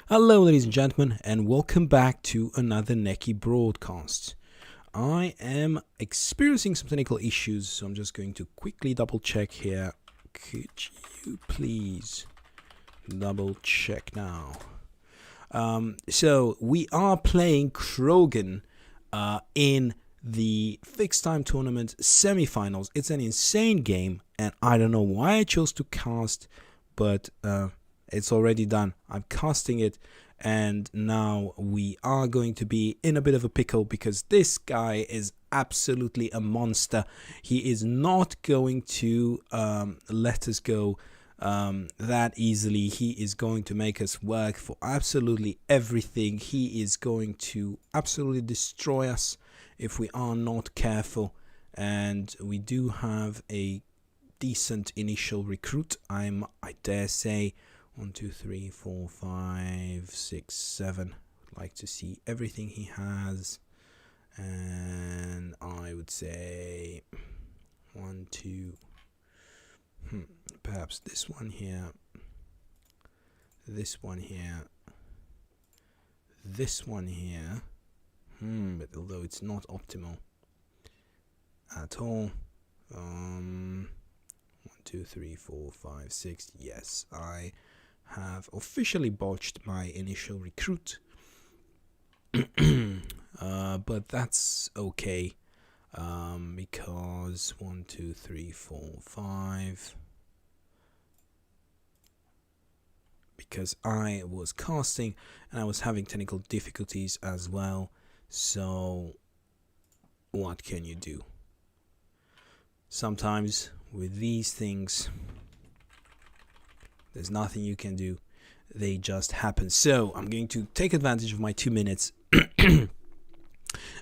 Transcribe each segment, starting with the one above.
Hello, ladies and gentlemen, and welcome back to another neki broadcast. I am experiencing some technical issues, so I'm just going to quickly double check here. Could you please double check now? So we are playing Krogen in the fixed time tournament semifinals. It's an insane game, and I don't know why I chose to cast, but it's already done. I'm casting it, and now we are going to be in a bit of a pickle because this guy is absolutely a monster. He is not going to let us go that easily. He is going to make us work for absolutely everything. He is going to absolutely destroy us if we are not careful, and we do have a decent initial recruit. I dare say 1, 2, 3, 4, 5, 6, 7. I'd like to see everything he has, and I would say 1, 2. Perhaps this one here, this one here, this one here. But although it's not optimal at all. 1, 2, 3, 4, 5, 6. Yes, I have officially botched my initial recruit. But that's okay. Because 1, 2, 3, 4, 5. Because I was casting and I was having technical difficulties as well. So what can you do? Sometimes with these things, there's nothing you can do. They just happen. So I'm going to take advantage of my 2 minutes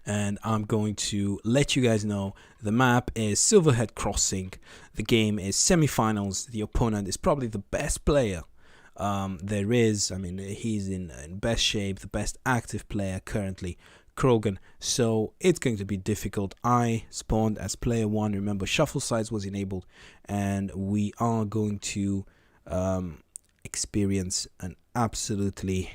and I'm going to let you guys know the map is Silverhead Crossing. The game is semifinals. The opponent is probably the best player there is. I mean, he's in best shape, the best active player currently, Krogen. So it's going to be difficult. I spawned as player 1. Remember, shuffle size was enabled, and we are going to experience an absolutely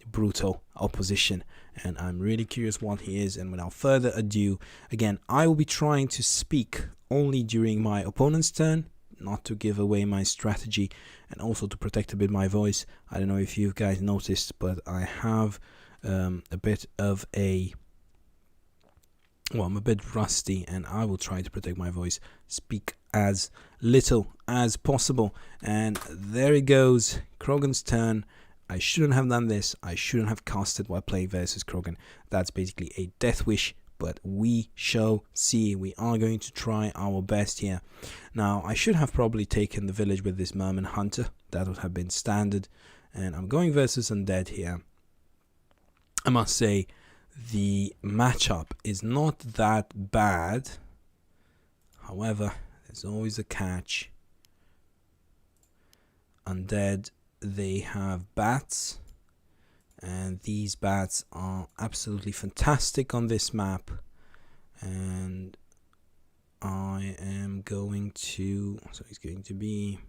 brutal opposition, and I'm really curious what he is. And without further ado, again, I will be trying to speak only during my opponent's turn, not to give away my strategy, and also to protect a bit my voice. I don't know if you guys noticed, but I have a bit of a I'm a bit rusty, and I will try to protect my voice, speak as little as possible. And there it goes, Krogen's turn. I shouldn't have done this. I shouldn't have casted while playing versus Krogen. That's basically a death wish, but we shall see. We are going to try our best here. Now, I should have probably taken the village with this Merman Hunter. That would have been standard. And I'm going versus Undead here. I must say, the matchup is not that bad. However, there's always a catch. Undead, they have bats, and these bats are absolutely fantastic on this map. And I am going to, so it's going to be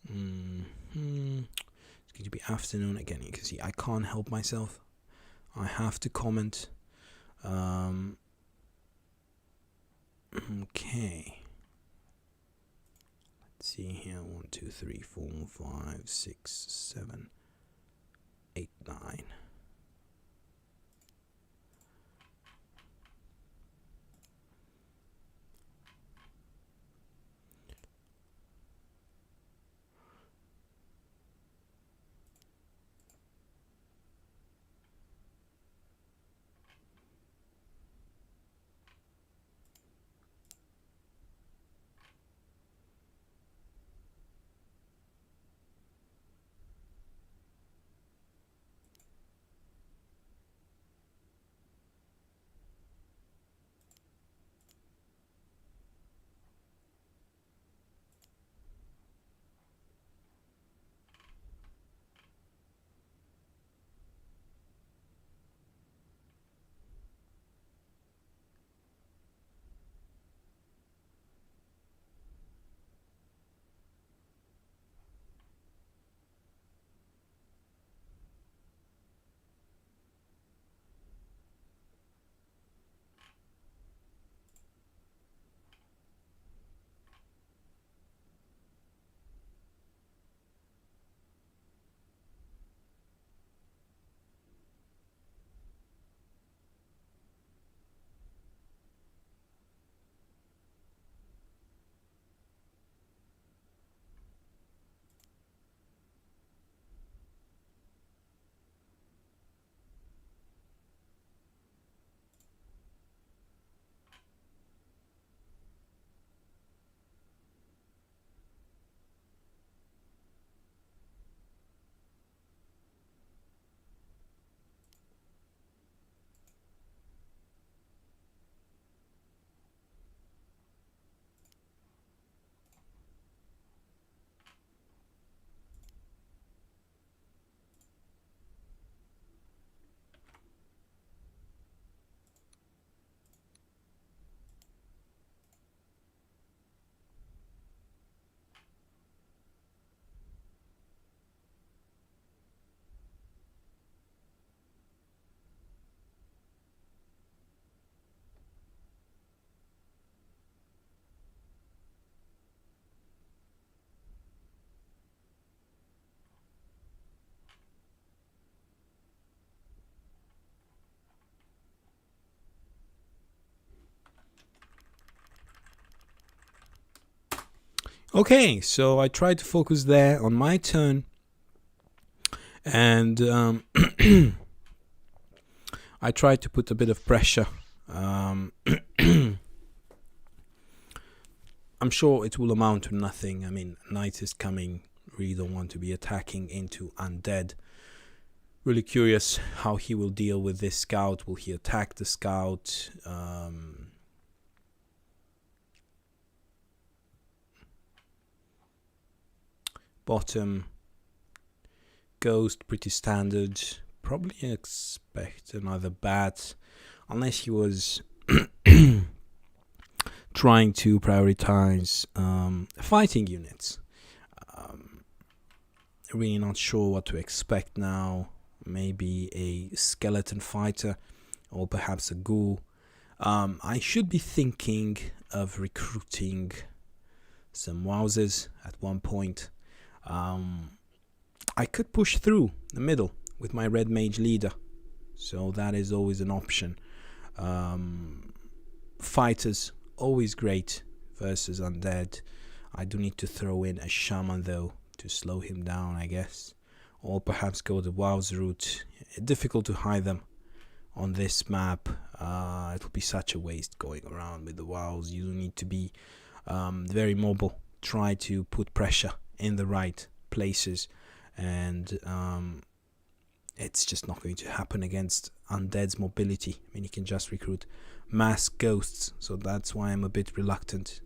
it's going to be afternoon again. You can see I can't help myself. I have to comment. Okay. Let's see here. 1, 2, 3, 4, 5, 6, 7, 8, 9. Okay, so I tried to focus there on my turn, and I tried to put a bit of pressure. I'm sure it will amount to nothing. I mean, knight is coming. Really don't want to be attacking into undead. Really curious how he will deal with this scout. Will he attack the scout? Bottom ghost, pretty standard. Probably expect another bat, unless he was trying to prioritize fighting units. Really not sure what to expect now. Maybe a skeleton fighter, or perhaps a ghoul. I should be thinking of recruiting some wowsers at one point. I could push through the middle with my red mage leader, so that is always an option. Fighters, always great versus undead. I do need to throw in a shaman though to slow him down, I guess, or perhaps go the wows route. Difficult to hide them on this map. It will be such a waste going around with the wows. You need to be very mobile, try to put pressure in the right places, and it's just not going to happen against undead's mobility. I mean, you can just recruit mass ghosts, so that's why I'm a bit reluctant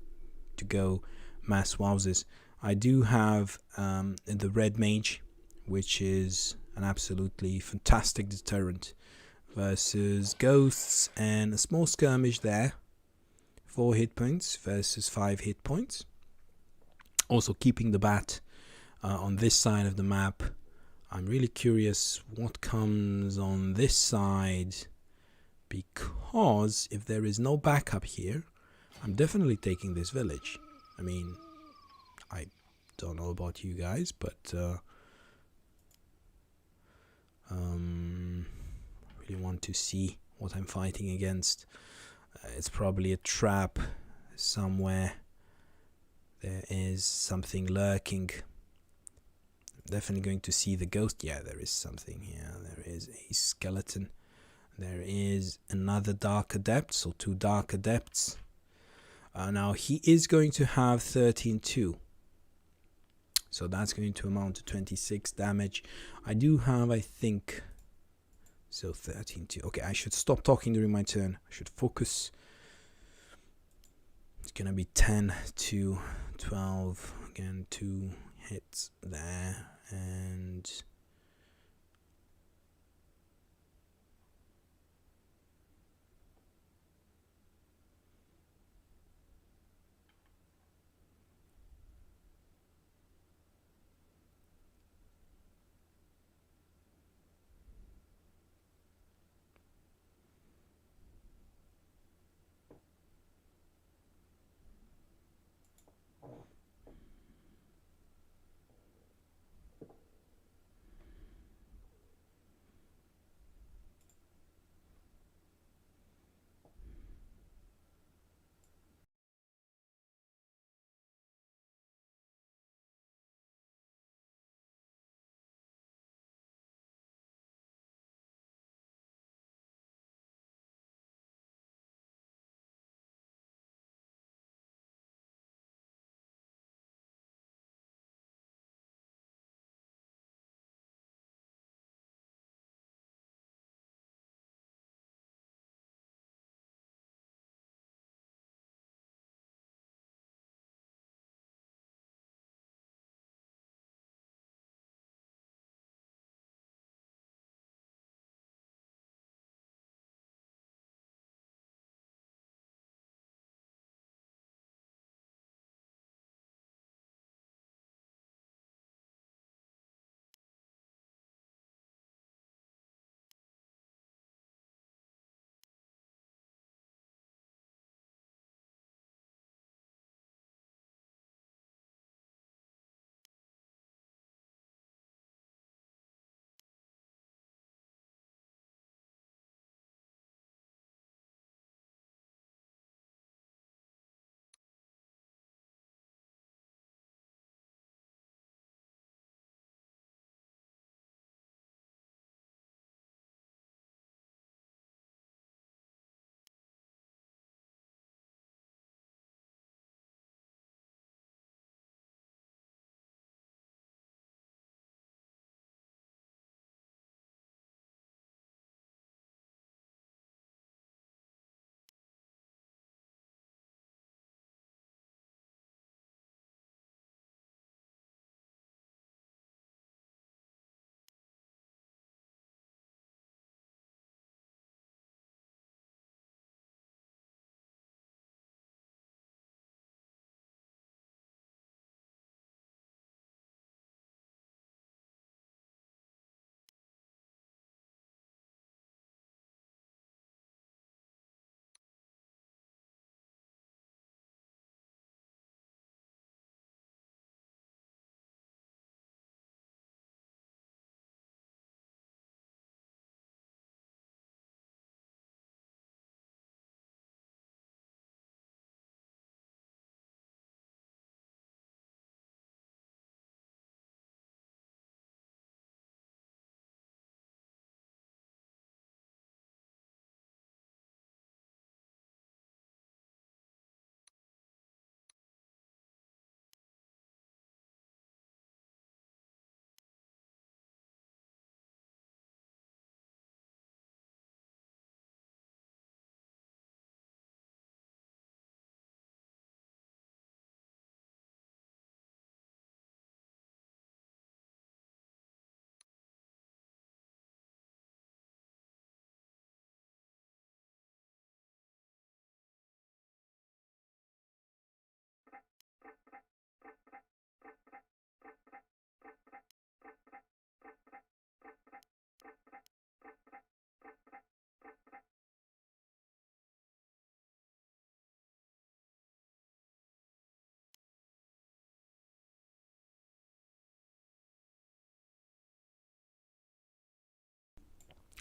to go mass wowsers. I do have the red mage, which is an absolutely fantastic deterrent versus ghosts, and a small skirmish there. 4 hit points versus 5 hit points. Also keeping the bat on this side of the map. I'm really curious what comes on this side, because if there is no backup here, I'm definitely taking this village. I mean, I don't know about you guys, but really want to see what I'm fighting against. It's probably a trap somewhere. There is something lurking. Definitely going to see the ghost. Yeah, there is something here. There is a skeleton. There is another dark adept, so 2 dark adepts. Now he is going to have 13-2, so that's going to amount to 26 damage. I do have, I think, so 13-2. Okay, I should stop talking during my turn. I should focus. It's gonna be 10-12. Again, 2 hits there, and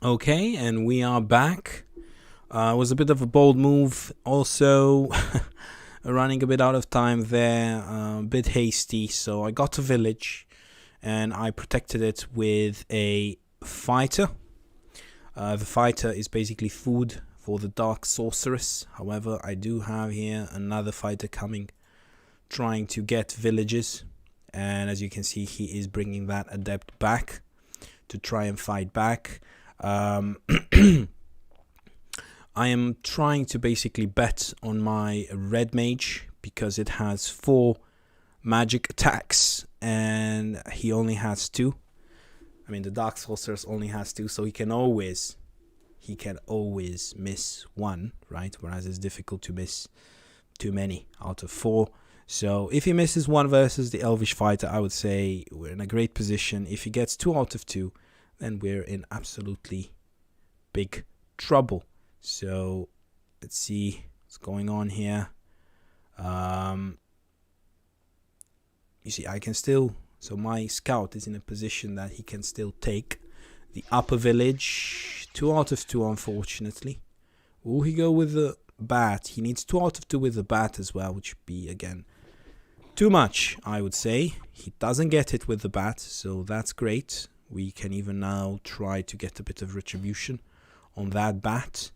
Okay, and we are back. It was a bit of a bold move. Also, running a bit out of time there, a bit hasty. So I got a village, and I protected it with a fighter. The fighter is basically food for the dark sorceress. However, I do have here another fighter coming, trying to get villages. And as you can see, he is bringing that adept back to try and fight back. I am trying to basically bet on my red mage because it has 4 magic attacks and he only has 2. I mean, the dark sorceress only has 2, so he can always miss 1, right? Whereas it's difficult to miss too many out of 4. So if he misses 1 versus the elvish fighter, I would say we're in a great position. If he gets 2 out of 2, then we're in absolutely big trouble. So let's see what's going on here. You see, I can still, so my scout is in a position that he can still take the upper village. 2 out of 2, unfortunately. Will he go with the bat? He needs 2 out of 2 with the bat as well, which would be, again, too much, I would say. He doesn't get it with the bat, so that's great. We can even now try to get a bit of retribution on that bat.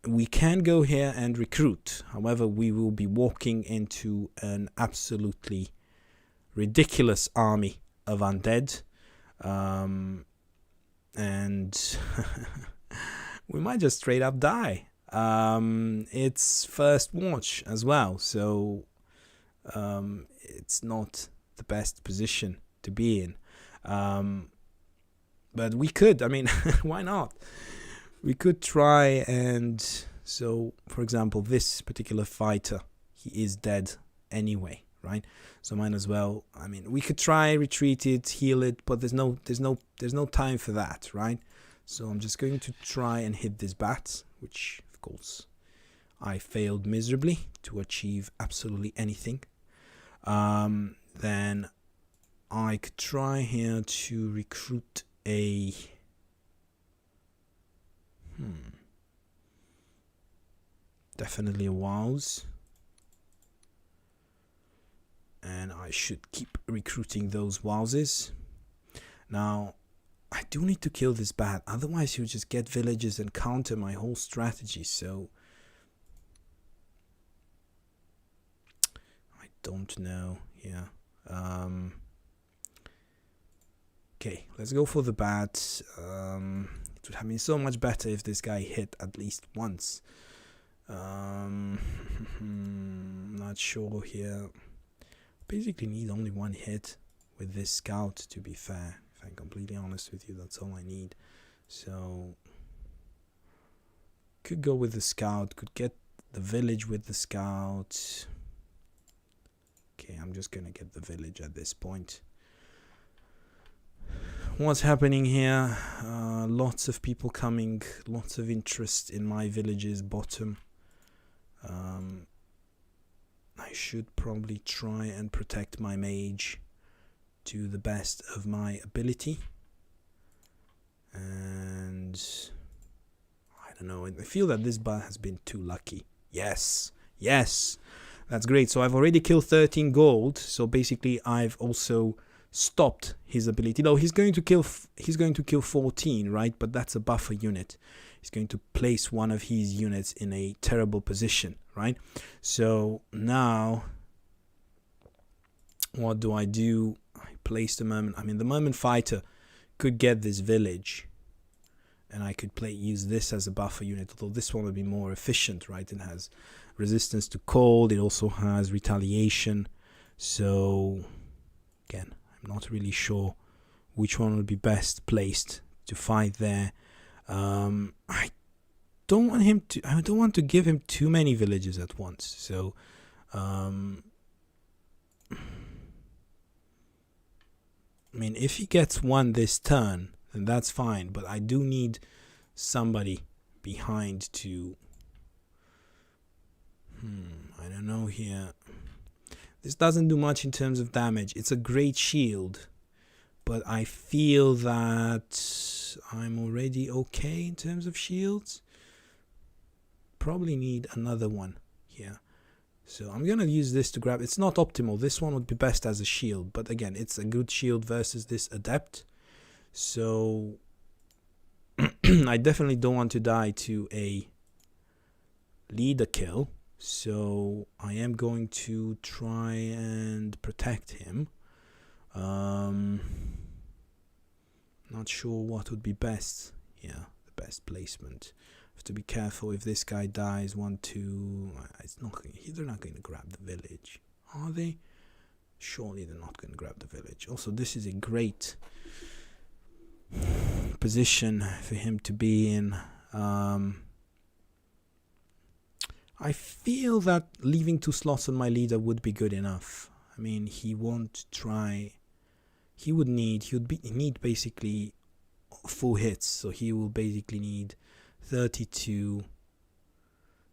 We can go here and recruit. However, we will be walking into an absolutely ridiculous army of undead. And we might just straight up die. It's first watch as well, so it's not the best position to be in. But we could, I mean, why not? We could try and, so for example, this particular fighter, he is dead anyway, right? So might as well, I mean, we could try, retreat it, heal it, but there's no time for that, right? So I'm just going to try and hit this bat, which of course I failed miserably to achieve absolutely anything. Then I could try here to recruit a definitely a wows, and I should keep recruiting those wowses. Now I do need to kill this bat, otherwise he'll just get villages and counter my whole strategy. So I don't know here. Okay, let's go for the bat. It would have been so much better if this guy hit at least once. Not sure here. Basically need only 1 hit with this scout, to be fair. If I'm completely honest with you, that's all I need. So could go with the scout, could get the village with the scout. Okay, I'm just gonna get the village at this point. What's happening here? Lots of people coming, lots of interest in my village's bottom. I should probably try and protect my mage to the best of my ability. And I don't know, I feel that this bat has been too lucky. Yes, that's great. So I've already killed 13 gold. So basically I've also stopped his ability. No, he's going to kill 14, right? But that's a buffer unit. He's going to place one of his units in a terrible position, right? So now what do? I place the merman. I mean, the merman fighter could get this village, and I could use this as a buffer unit, although this one would be more efficient, right? It has resistance to cold, it also has retaliation. So again, I'm not really sure which one would be best placed to fight there. I don't want to give him too many villages at once. So mean, if he gets one this turn, then that's fine. But I do need somebody behind to... I don't know here. This doesn't do much in terms of damage. It's a great shield. But I feel that I'm already okay in terms of shields. Probably need another one here. So I'm going to use this to grab. It's not optimal. This one would be best as a shield. But again, it's a good shield versus this adept. So I definitely don't want to die to a leader kill. So I am going to try and protect him. Not sure what would be best. Yeah, the best placement. Have to be careful if this guy dies. 1, 2. It's not. They're not going to grab the village, are they? Surely they're not going to grab the village. Also, this is a great position for him to be in. I feel that leaving 2 slots on my leader would be good enough. I mean, he won't try. He would need basically full hits, so he will basically need 32,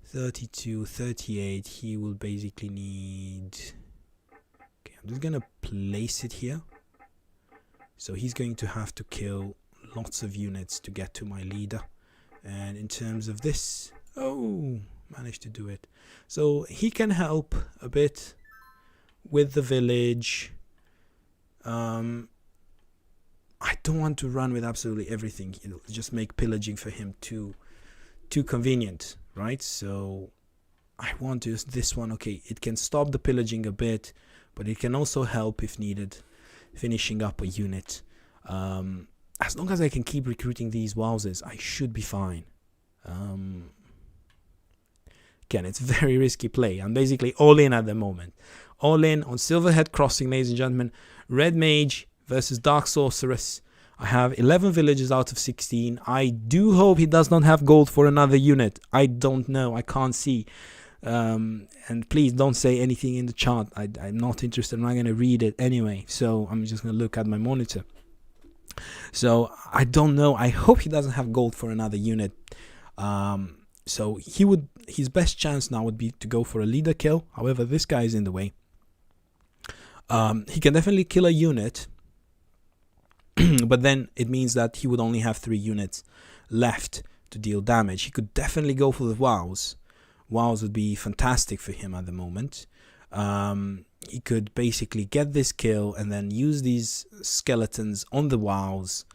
38. He will basically need... Okay, I'm just gonna place it here. So he's going to have to kill lots of units to get to my leader. And in terms of this, managed to do it. So he can help a bit with the village. I don't want to run with absolutely everything. It'll just make pillaging for him too convenient, right? So I want to use this one. Okay, it can stop the pillaging a bit, but it can also help if needed, finishing up a unit. As long as I can keep recruiting these wowzers, I should be fine. Again, it's very risky play. I'm basically all in at the moment. All in on Silverhead Crossing, ladies and gentlemen. Red Mage versus Dark Sorceress. I have 11 villages out of 16. I do hope he does not have gold for another unit. I don't know. I can't see. And please don't say anything in the chat. I'm not interested. I'm not going to read it anyway. So I'm just going to look at my monitor. So I don't know. I hope he doesn't have gold for another unit. So his best chance now would be to go for a leader kill. However, this guy is in the way. He can definitely kill a unit, but then it means that he would only have 3 units left to deal damage. He could definitely go for the wows. Wows would be fantastic for him at the moment. He could basically get this kill and then use these skeletons on the wows.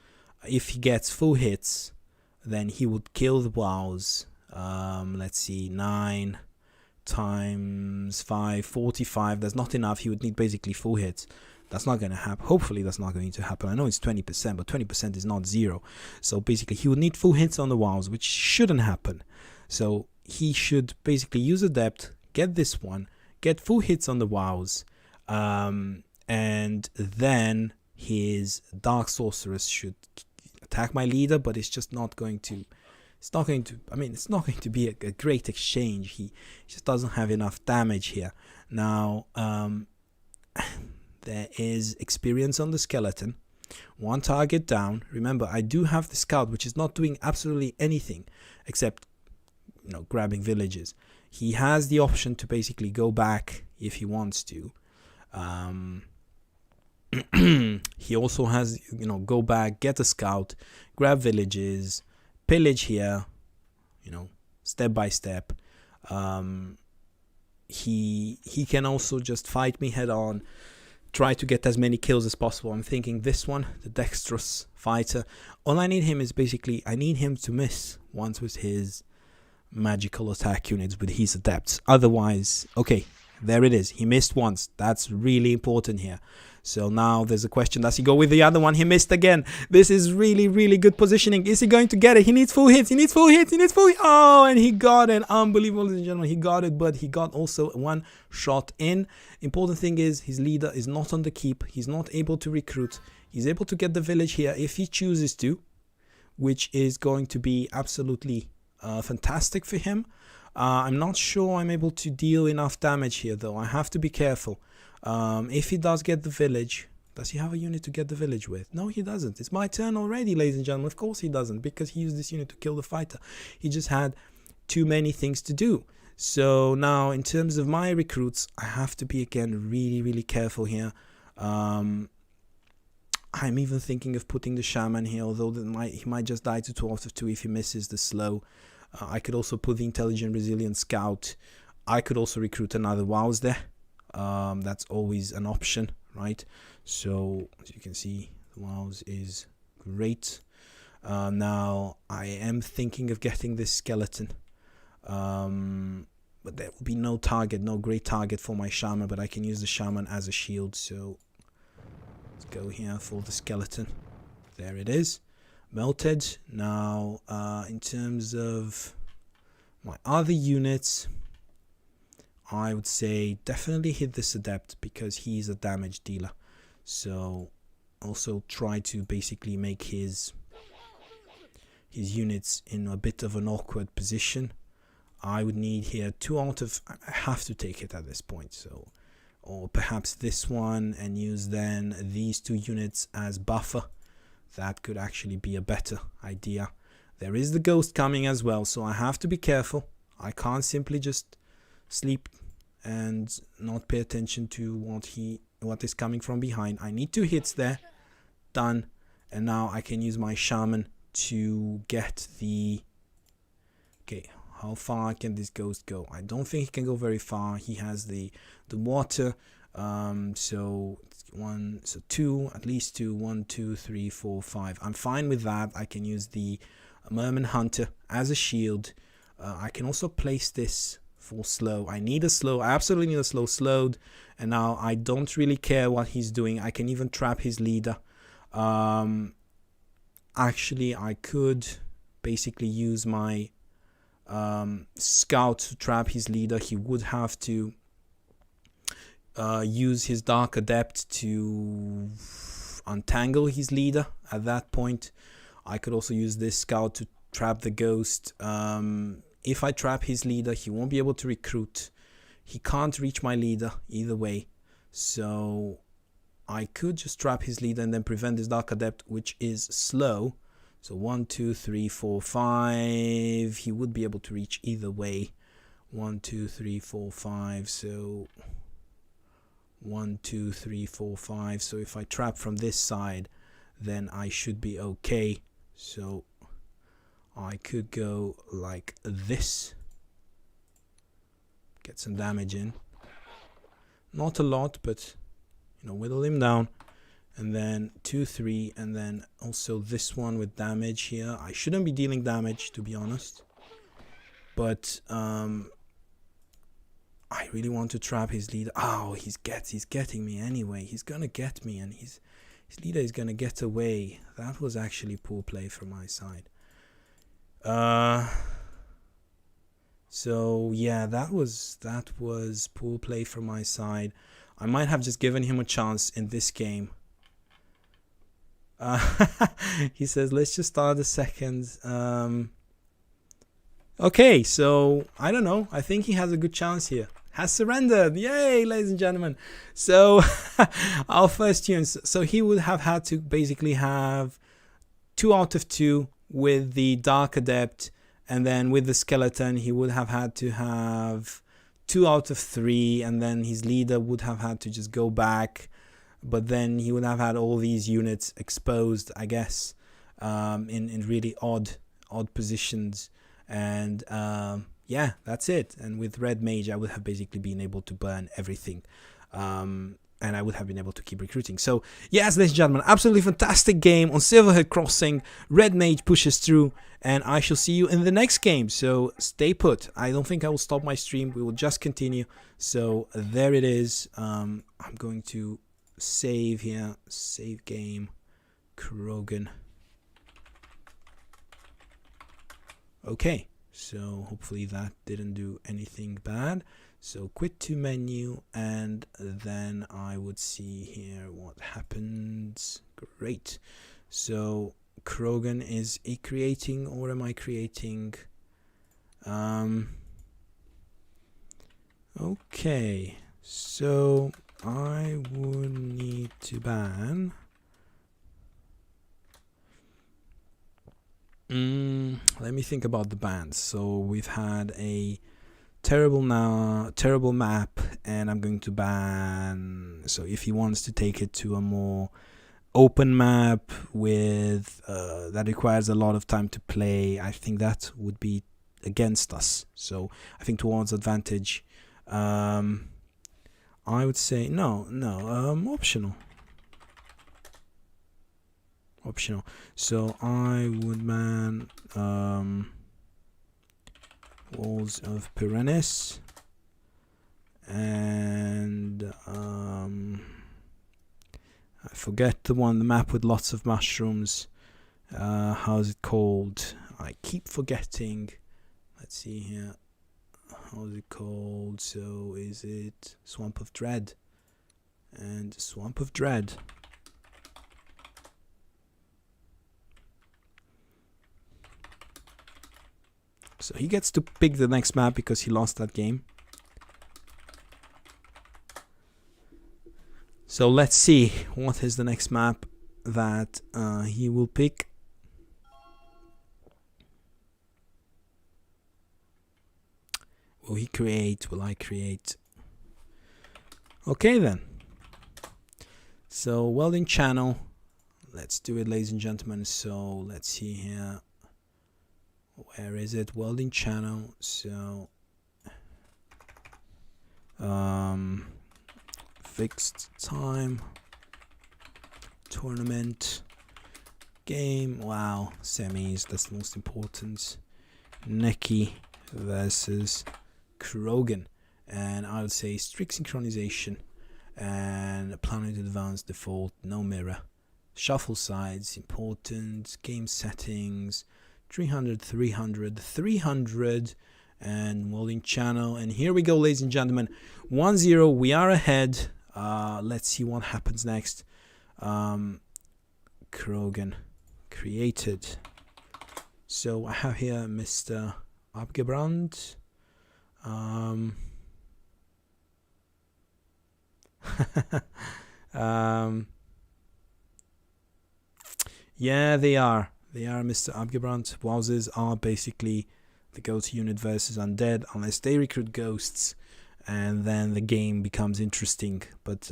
If he gets full hits, then he would kill the wows. Let's see, 9 times 5, 45. That's not enough. He would need basically full hits. That's not going to happen. Hopefully that's not going to happen. I know it's 20%, but 20% is not 0. So basically he would need full hits on the wows, which shouldn't happen. So he should basically use Adept, get this one, get full hits on the wows, and then his Dark Sorceress should attack my leader, but it's just not going to... It's not going to be a great exchange. He just doesn't have enough damage here. Now, there is experience on the skeleton. 1 target down. Remember, I do have the scout, which is not doing absolutely anything except, grabbing villages. He has the option to basically go back if he wants to. He also has, go back, get a scout, grab villages, pillage here, step by step. He can also just fight me head on, try to get as many kills as possible. I'm thinking this one, the dexterous fighter. All I need him is basically, I need him to miss once with his magical attack units with his adepts. Otherwise, okay, there it is. He missed once. That's really important here. So now there's a question. Does he go with the other one? He missed again. This is really, really good positioning. Is he going to get it? He needs full hits. He needs full hits. He needs full hits. Oh, and he got it. Unbelievable, ladies and gentlemen. He got it, but he got also 1 shot in. Important thing is his leader is not on the keep. He's not able to recruit. He's able to get the village here if he chooses to, which is going to be absolutely fantastic for him. I'm not sure I'm able to deal enough damage here, though. I have to be careful. If he does get the village, Does he have a unit to get the village with? No, he doesn't. It's my turn already, ladies and gentlemen. Of course he doesn't, because he used this unit to kill the fighter. He just had too many things to do. So now, in terms of my recruits, I have to be, again, really, really careful here. I'm even thinking of putting the shaman here, although he might just die to 2 out of 2 if he misses the slow. I could also put the intelligent, resilient scout. I could also recruit another wows there. That's always an option, right? So, as you can see, the wows is great. Now, I am thinking of getting this skeleton. But there will be no target, no great target for my shaman, but I can use the shaman as a shield. So let's go here for the skeleton. There it is, melted. Now in terms of my other units, I would say definitely hit this adept, because he's a damage dealer. So also try to basically make his units in a bit of an awkward position. I would need here 2 out of... I have to take it at this point. So, or perhaps this one, and use then these 2 units as buffer. That could actually be a better idea. There is the ghost coming as well, so I have to be careful. I can't simply just sleep and not pay attention to what is coming from behind. I need 2 hits there. Done. And now I can use my shaman to get the... Okay, how far can this ghost go? I don't think he can go very far. He has the water. So 2, at least 2. 1, 2, 3, 4, 5. I'm fine with that. I can use the Merman Hunter as a shield. I can also place this for slow. I need a slow. I absolutely need a slow slowed. And now I don't really care what he's doing. I can even trap his leader. Actually, I could basically use my scout to trap his leader. He would have to use his Dark Adept to untangle his leader at that point. I could also use this scout to trap the ghost. If I trap his leader, he won't be able to recruit. He can't reach my leader either way. So I could just trap his leader and then prevent his Dark Adept, which is slow. So 1, 2, 3, 4, 5. He would be able to reach either way. 1, 2, 3, 4, 5. So 1, 2, 3, 4, 5. So if I trap from this side, then I should be okay. So I could go like this. Get some damage in. Not a lot, but whittle him down. And then 2, 3, and then also this one with damage here. I shouldn't be dealing damage, to be honest. But I really want to trap his leader. Oh, he's getting me anyway. He's gonna get me, and his leader is gonna get away. That was actually poor play from my side. So yeah, that was poor play from my side. I might have just given him a chance in this game. He says, let's just start the second. Okay, so I don't know. I think he has a good chance here. Has surrendered. Yay, ladies and gentlemen. So our first tunes. So he would have had to basically have 2 out of 2 with the Dark Adept, and then with the skeleton he would have had to have 2 out of 3, and then his leader would have had to just go back. But then he would have had all these units exposed, I guess, in really odd positions. And yeah, that's it. And with Red Mage, I would have basically been able to burn everything. And I would have been able to keep recruiting. So yes, ladies and gentlemen, absolutely fantastic game on Silverhead Crossing. Red Mage pushes through, and I shall see you in the next game. So stay put. I don't think I will stop my stream. We will just continue. So there it is. I'm going to save here. Save game. Krogen. Okay. So hopefully that didn't do anything bad. So quit to menu, and then I would see here what happens. Great. So Krogen is creating, or am I creating? Okay. So I would need to ban. Let me think about the bans. So we've had a terrible map, and I'm going to ban. So if he wants to take it to a more open map with that requires a lot of time to play, I think that would be against us. So I think towards advantage, I would say no, optional. So I would ban Walls of Pyrenees, and I forget the map with lots of mushrooms. How's it called? I keep forgetting. Let's see here. How's it called? So is it Swamp of Dread? And Swamp of Dread. So he gets to pick the next map because he lost that game. So let's see what is the next map that he will pick. Will he create? Will I create? Okay then. So welding channel. Let's do it, ladies and gentlemen. So let's see here. Where is it? Welding channel. So fixed time tournament game. Wow, semis, that's the most important. Neki versus Krogen, and I would say strict synchronization and planet advanced default, no mirror, shuffle sides important, game settings 300 300 and welding channel. And here we go, ladies and gentlemen, 1-0, we are ahead. Let's see what happens next. Krogen created. So I have here Mr. Abgebrand. Yeah, they are Mr. Abgebrand. Wowzers are basically the go-to unit versus undead, unless they recruit ghosts, and then the game becomes interesting. But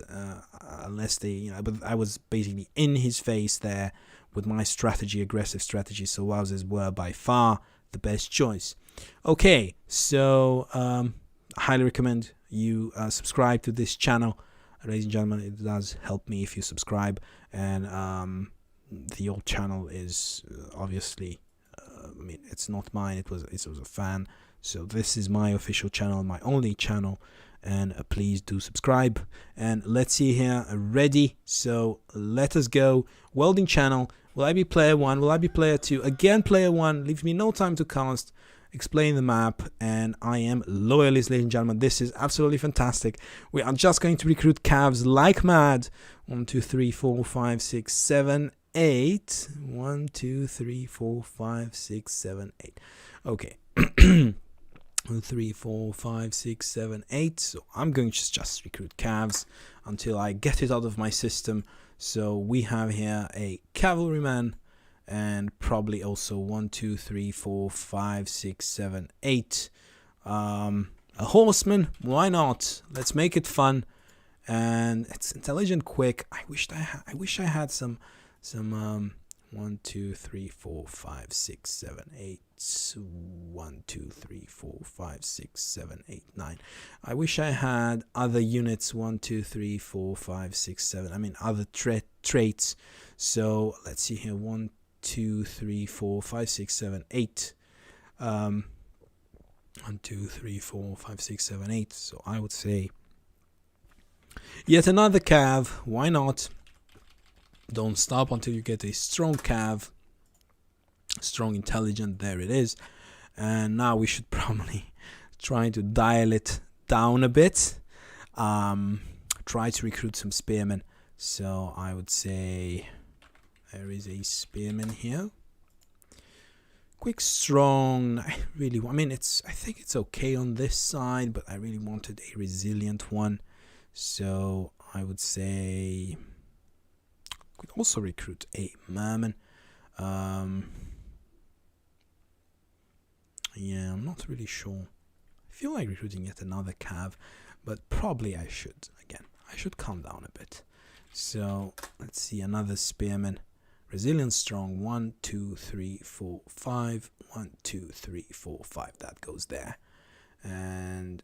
unless they, but I was basically in his face there with my strategy, aggressive strategy. So Wowzers were by far the best choice. Okay, so I highly recommend you subscribe to this channel, ladies and gentlemen. It does help me if you subscribe, and the old channel is obviously, I mean, it's not mine. It was a fan. So this is my official channel, my only channel, and please do subscribe. And let's see here, ready. So let us go. Welding channel. Will I be player 1? Will I be player 2? Again, player 1 leaves me no time to cast. Explain the map, and I am loyalist, ladies and gentlemen. This is absolutely fantastic. We are just going to recruit calves like mad. 1 2 3 4 5 6 7 8. 1 2 3 4 5 6 7 8. Okay. 1 3 4 5 6 7 8. So I'm going to just recruit calves until I get it out of my system. So we have here a cavalryman, and probably also 1 2 3 4 5 6 7 8. A horseman, why not? Let's make it fun, and it's intelligent, quick. I wish I had some 1 2 3 4 5 6 7 8. 1 2 3 4 5 6 7 8 9. I wish I had other units. 1 2 3 4 5 6 7. I mean other traits. So let's see here. 1 2 3 4 5 6 7 8. 1 2 3 4 5 6 7 8. So I would say yet another cav. Why not? Don't stop until you get a strong cav, strong intelligent. There it is. And now we should probably try to dial it down a bit. Try to recruit some spearmen. So I would say there is a spearman here. Quick, strong. I think it's okay on this side, but I really wanted a resilient one. So I would say could also recruit a merman. Yeah, I'm not really sure. I feel like recruiting yet another cav, but probably I should. Again, I should calm down a bit. So let's see, another spearman. Resilient strong, 1, 2, 3, 4, 5. 1, 2, 3, 4, 5. That goes there. And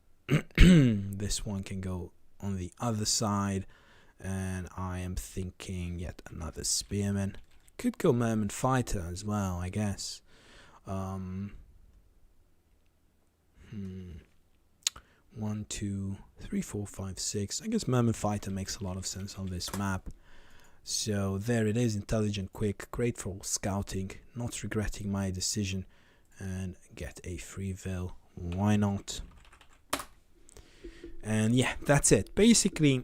this one can go on the other side. And I am thinking yet another spearman. Could go merman fighter as well, I guess. 1, 2, 3, 4, 5, 6. I guess merman fighter makes a lot of sense on this map. So there it is, intelligent, quick, great for scouting, not regretting my decision, and get a free will. Why not? And yeah, that's it. Basically,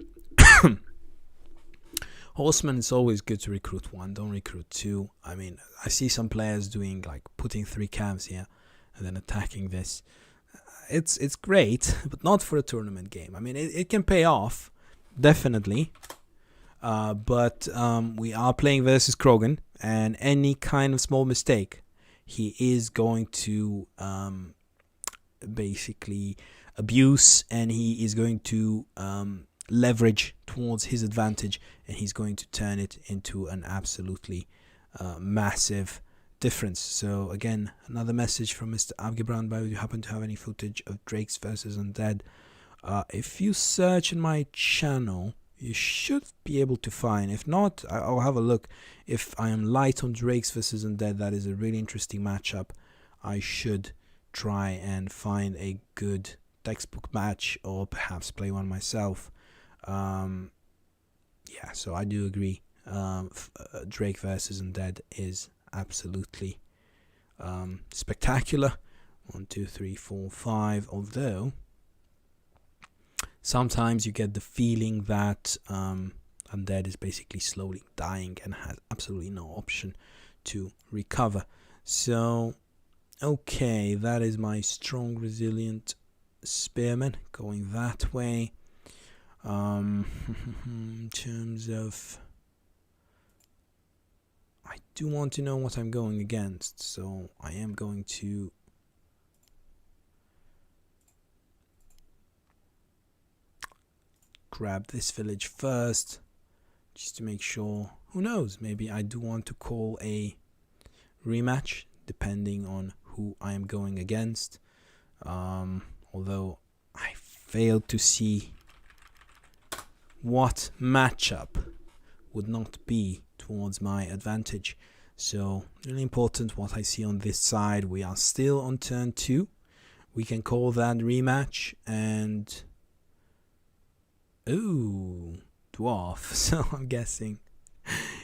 horseman, it's always good to recruit 1, don't recruit 2. I mean, I see some players doing like putting 3 calves here and then attacking this. It's great, but not for a tournament game. I mean, it can pay off, definitely. But we are playing versus Krogen, and any kind of small mistake, he is going to basically abuse, and he is going to leverage towards his advantage, and he's going to turn it into an absolutely massive difference. So again, another message from Mr. Algebrand. By you happen to have any footage of Drakes versus Undead? If you search in my channel, you should be able to find. If not, I'll have a look. If I am light on Drakes versus Undead, that is a really interesting matchup. I should try and find a good textbook match, or perhaps play one myself. Yeah, so I do agree. Drake versus Undead is absolutely spectacular. 1, 2, 3, 4, 5. Although sometimes you get the feeling that Undead is basically slowly dying and has absolutely no option to recover. So, okay, that is my strong, resilient spearman going that way. In terms of, I do want to know what I'm going against, so I am going to grab this village first, just to make sure. Who knows, maybe I do want to call a rematch depending on who I am going against, although I failed to see what matchup would not be towards my advantage. So really important what I see on this side. We are still on turn 2. We can call that rematch, and ooh, dwarf. So I'm guessing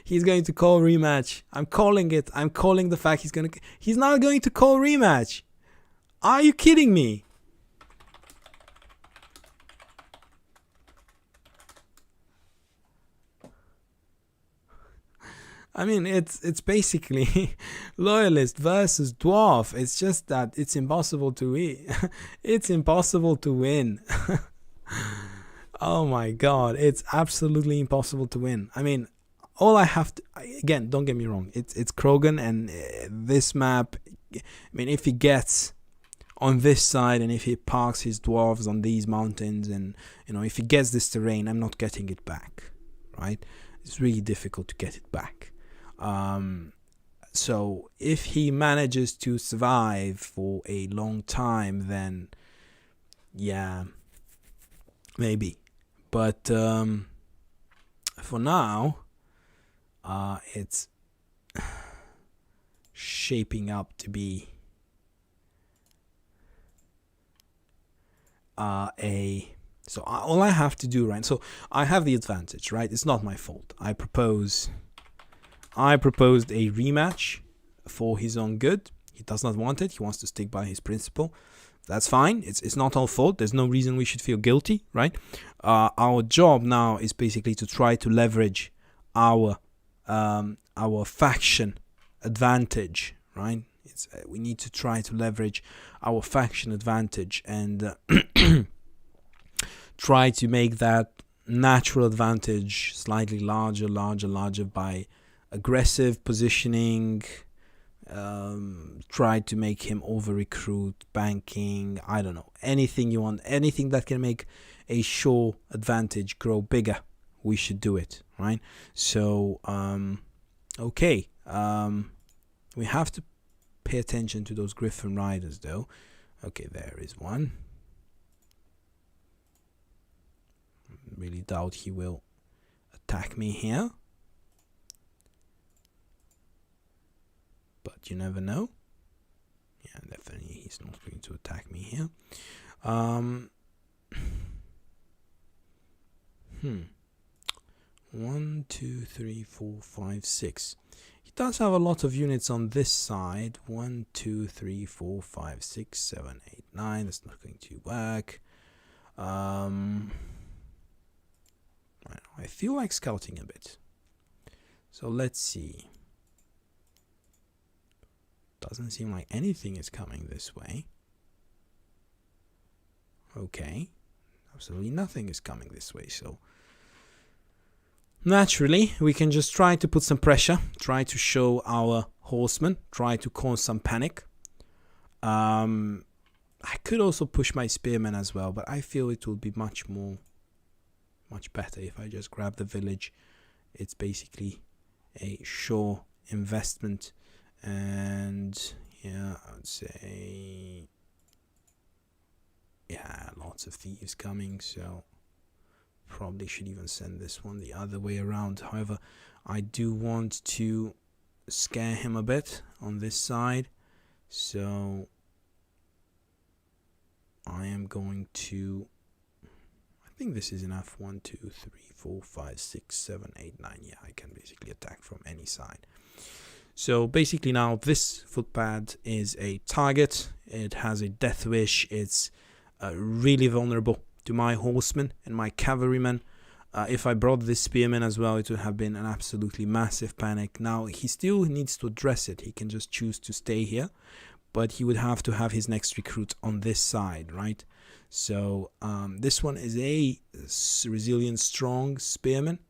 he's going to call rematch. I'm calling it. I'm calling the fact he's not going to call rematch. Are you kidding me? I mean, it's basically loyalist versus dwarf. It's just that it's impossible to win. It's impossible to win. Oh my god, it's absolutely impossible to win. I mean, all I have to, again, don't get me wrong, it's Krogen, and this map, I mean, if he gets on this side and if he parks his dwarves on these mountains, and you know, if he gets this terrain, I'm not getting it back, right? It's really difficult to get it back. So if he manages to survive for a long time, then yeah, maybe. But for now, it's shaping up to be so all I have to do, right? So I have the advantage, right? It's not my fault. I proposed a rematch for his own good. He does not want it. He wants to stick by his principle. That's fine. It's not our fault. There's no reason we should feel guilty, right? Our job now is basically to try to leverage our faction advantage, right? We need to try to leverage our faction advantage and try to make that natural advantage, slightly larger by aggressive positioning, try to make him over recruit, banking, I don't know, anything you want, anything that can make a show advantage grow bigger, we should do it, right? So okay, we have to pay attention to those Griffin riders though. Okay, there is one. Really doubt he will attack me here, but you never know. Yeah, definitely he's not going to attack me here. 1, 2, 3, 4, 5, 6. He does have a lot of units on this side. 1, 2, 3, 4, 5, 6, 7, 8, 9. That's not going to work. I feel like scouting a bit. So let's see. Doesn't seem like anything is coming this way. Okay. Absolutely nothing is coming this way. So naturally, we can just try to put some pressure, try to show our horsemen, try to cause some panic. I could also push my spearmen as well, but I feel it will be much better if I just grab the village. It's basically a sure investment, and yeah, I would say, yeah, lots of thieves coming, so probably should even send this one the other way around. However, I do want to scare him a bit on this side, so I am going to, I think this is enough. 1, 2, 3, 4, 5, 6, 7, 8, 9. Yeah, I can basically attack from any side. So basically now this footpad is a target. It has a death wish. It's really vulnerable to my horsemen and my cavalrymen. If I brought this spearman as well, it would have been an absolutely massive panic. Now he still needs to address it. He can just choose to stay here, but he would have to have his next recruit on this side, right? So this one is a resilient, strong spearman.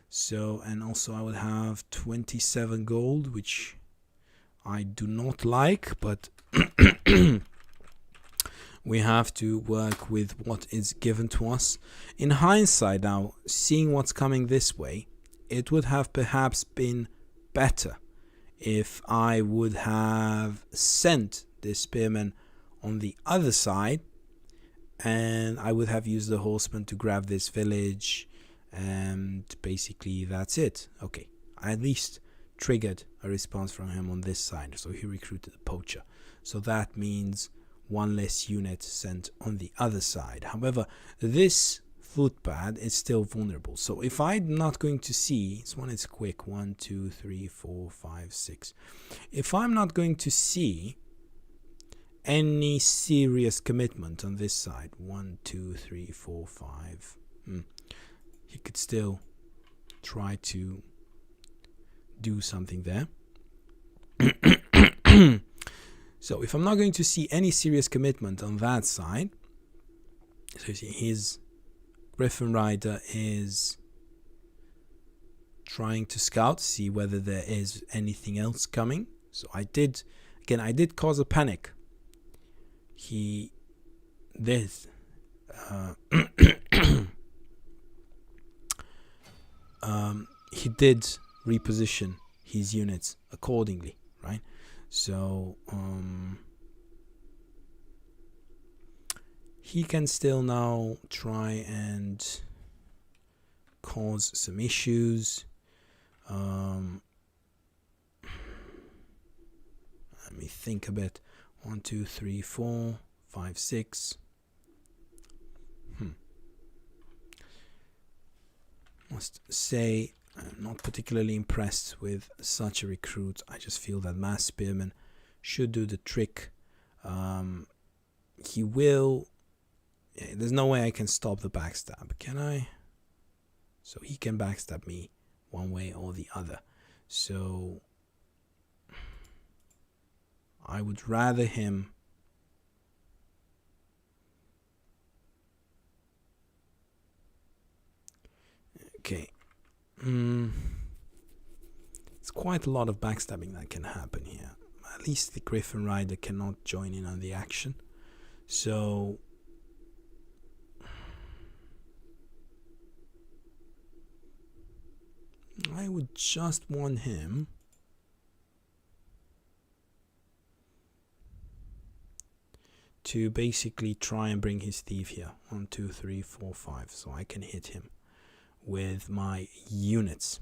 So, and also I would have 27 gold, which I do not like, but we have to work with what is given to us. In hindsight now, seeing what's coming this way, it would have perhaps been better if I would have sent this spearman on the other side, and I would have used the horseman to grab this village, and basically that's it. Okay, I at least triggered a response from him on this side, so he recruited a poacher. So that means one less unit sent on the other side. However, this footpad is still vulnerable. So if I'm not going to see, this one is quick, 1, 2, 3, 4, 5, 6. If I'm not going to see any serious commitment on this side, 1, 2, 3, 4, 5, he could still try to do something there. So if I'm not going to see any serious commitment on that side, so you see his Griffin Rider is trying to scout, see whether there is anything else coming. So I did cause a panic. He did he did reposition his units accordingly, right? So he can still now try and cause some issues. Let me think a bit. 1, 2, 3, 4, 5, 6. Must say I'm not particularly impressed with such a recruit. I just feel that mass spearman should do the trick. He will. Yeah, there's no way I can stop the backstab, can I? So he can backstab me one way or the other. So I would rather him Okay. It's quite a lot of backstabbing that can happen here. At least the Griffin Rider cannot join in on the action. So I would just want him to basically try and bring his thief here. 1, 2, 3, 4, 5. So I can hit him with my units.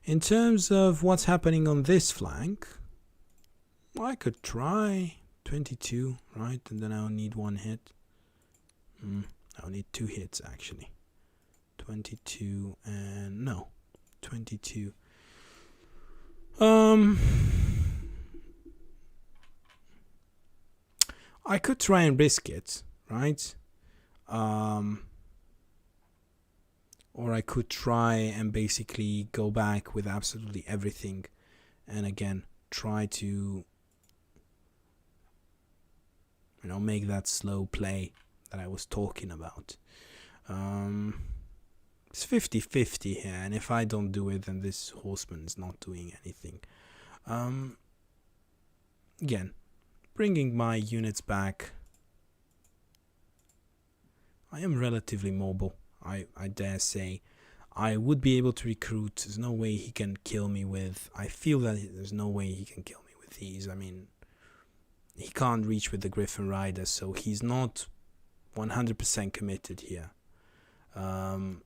In terms of what's happening on this flank, I could try 22, right? And then I'll need 1 hit. I'll need 2 hits actually. 22 and no, 22. I could try and risk it, right? Or I could try and basically go back with absolutely everything, and again try to, make that slow play that I was talking about. It's 50-50 here, and if I don't do it, then this horseman is not doing anything. Again, bringing my units back. I am relatively mobile. I dare say I would be able to recruit. There's no way he can kill me with. I feel that there's no way he can kill me with these. I mean, he can't reach with the Griffin Rider, so he's not 100% committed here. Let's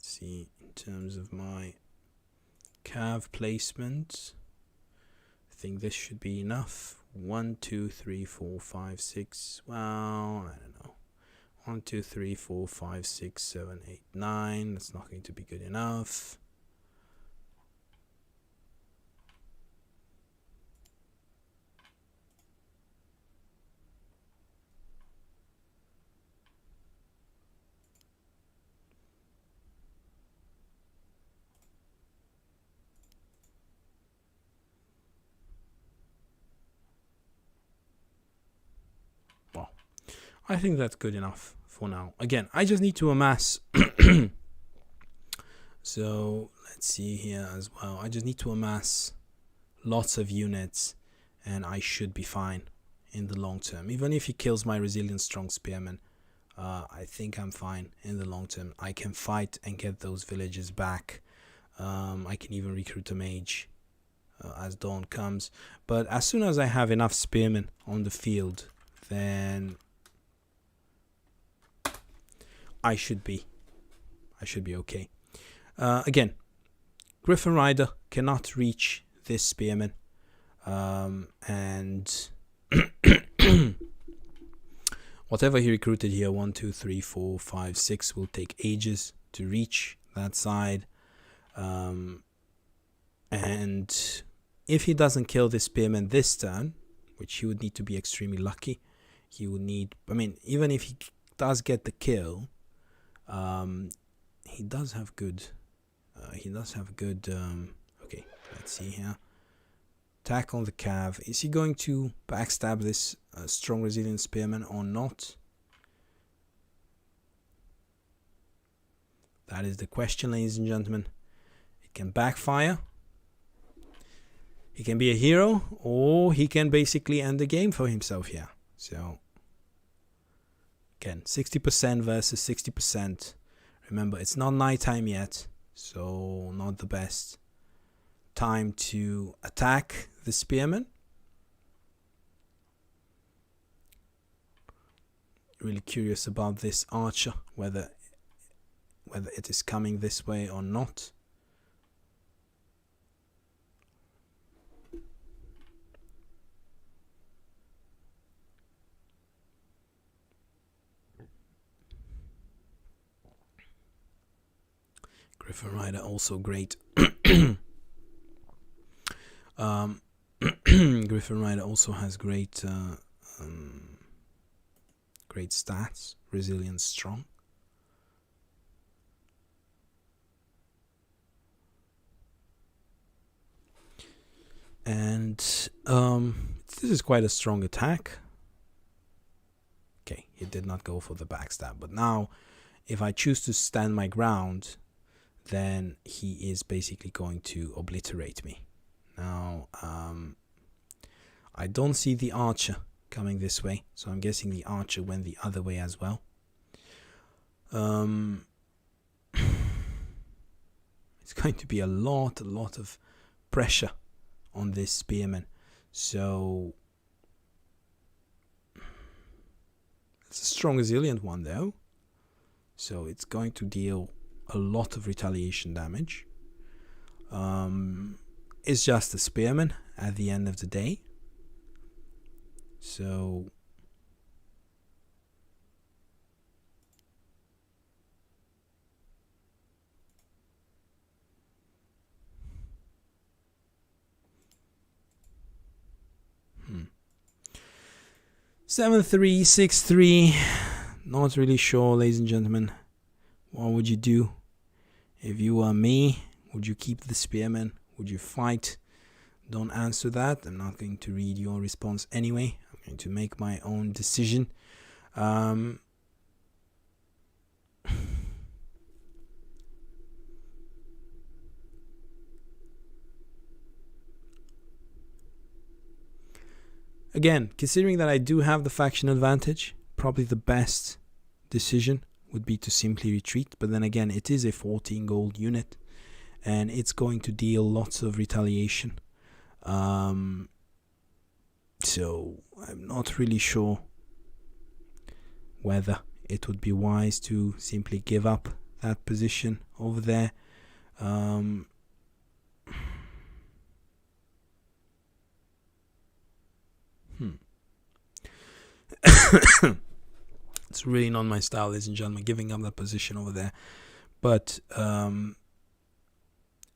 see, in terms of my cav placement, I think this should be enough. 1, 2, 3, 4, 5, 6. Well, I don't know. 1, 2, 3, 4, 5, 6, 7, 8, 9. That's not going to be good enough. I think that's good enough for now. Again, I just need to amass. So let's see here as well. I just need to amass lots of units, and I should be fine in the long term. Even if he kills my resilient strong spearmen, I think I'm fine in the long term. I can fight and get those villages back. I can even recruit a mage as dawn comes. But as soon as I have enough spearmen on the field, then I should be okay. Again, Griffin Rider cannot reach this spearman, and whatever he recruited here, 1, 2, 3, 4, 5, 6, will take ages to reach that side. And if he doesn't kill this spearman this turn, which he would need to be extremely lucky, he would need, even if he does get the kill, he does have good, okay, let's see here. Attack on the cav. Is he going to backstab this strong resilient spearman or not? That is the question, ladies and gentlemen. It can backfire. He can be a hero, or he can basically end the game for himself here. So, again, 60% versus 60%. Remember, it's not nighttime yet, so not the best time to attack the spearman. Really curious about this archer, whether it is coming this way or not. Griffin Rider also great. Griffin Rider also has great great stats. Resilient, strong. And this is quite a strong attack. Okay, he did not go for the backstab. But now, if I choose to stand my ground, then he is basically going to obliterate me. Now, I don't see the archer coming this way, so I'm guessing the archer went the other way as well. It's going to be a lot of pressure on this spearman. So it's a strong, resilient one though. So it's going to deal a lot of retaliation damage. It's just a spearman at the end of the day. So hmm. 7-3, 6-3. Not really sure, ladies and gentlemen. What would you do if you were me? Would you keep the spearman? Would you fight? Don't answer that. I'm not going to read your response anyway. I'm going to make my own decision. Again, considering that I do have the faction advantage, probably the best decision would be to simply retreat. But then again, it is a 14 gold unit, and it's going to deal lots of retaliation. So I'm not really sure whether it would be wise to simply give up that position over there. It's really not my style, ladies and gentlemen, giving up that position over there. But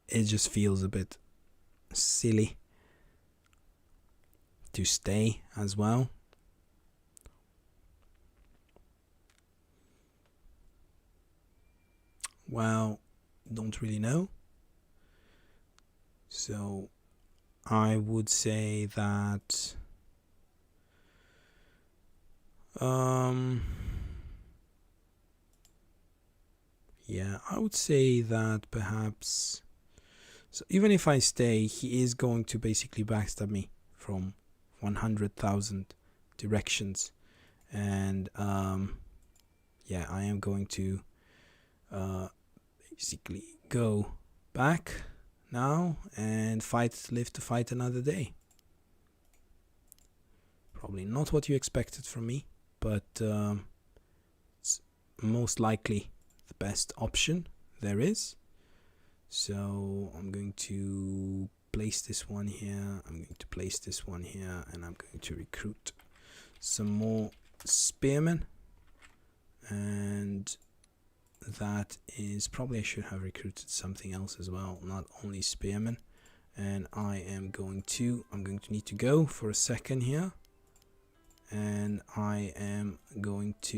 it just feels a bit silly to stay as well. Well, don't really know. So I would say that yeah, I would say that perhaps, so even if I stay, he is going to basically backstab me from 100,000 directions, and yeah, I am going to basically go back now and live to fight another day. Probably not what you expected from me, but it's most likely the best option there is. So I'm going to place this one here, I'm going to place this one here, and I'm going to recruit some more spearmen. And that is probably, I should have recruited something else as well, not only spearmen. And I'm going to need to go for a second here, and I am going to